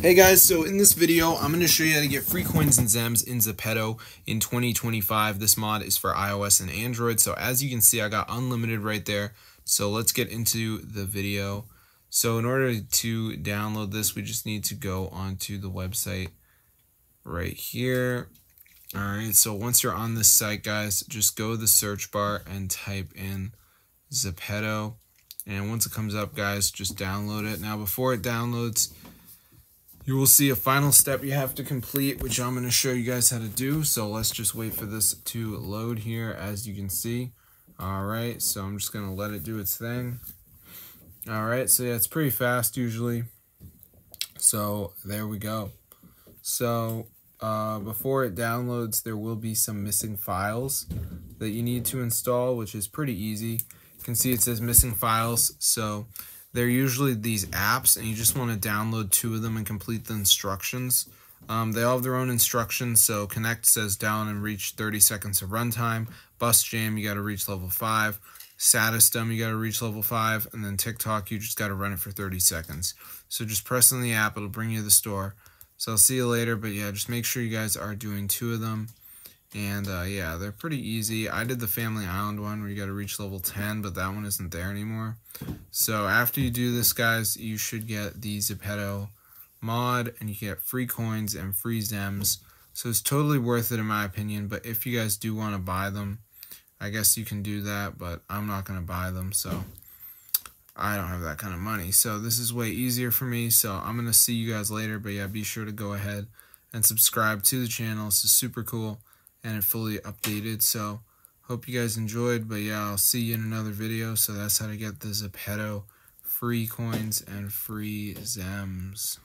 Hey guys, so in this video, I'm going to show you how to get free coins and Zems in Zepeto in 2025. This mod is for iOS and Android. So as you can see, I got unlimited right there. So let's get into the video. So in order to download this, we just need to go onto the website right here. All right, so once you're on this site, guys, just go to the search bar and type in Zepeto. And once it comes up, guys, just download it. Now, before it downloads, you will see a final step you have to complete, which I'm going to show you guys how to do. So let's just wait for this to load here, as you can see. All right, so I'm just going to let it do its thing. All right, so yeah, it's pretty fast usually. So there we go. So before it downloads, there will be some missing files that you need to install, which is pretty easy. You can see it says missing files. So they're usually these apps, and you just want to download 2 of them and complete the instructions. They all have their own instructions. So Connect says down and reach 30 seconds of runtime. Bus Jam, you got to reach level 5. Satistum, you got to reach level 5. And then TikTok, you just got to run it for 30 seconds. So just press on the app, it'll bring you to the store. So I'll see you later, but yeah, just make sure you guys are doing 2 of them. And yeah, they're pretty easy. I did the Family Island one where you got to reach level 10, but that one isn't there anymore. So after you do this, guys, you should get the Zepeto mod, and you get free coins and free Zems. So it's totally worth it in my opinion, but if you guys do want to buy them, I guess you can do that, but I'm not going to buy them, so I don't have that kind of money. So this is way easier for me, so I'm going to see you guys later. But yeah, be sure to go ahead and subscribe to the channel. This is super cool, and it's fully updated. So hope you guys enjoyed, but yeah, I'll see you in another video. So that's how to get the Zepeto free coins and free Zems.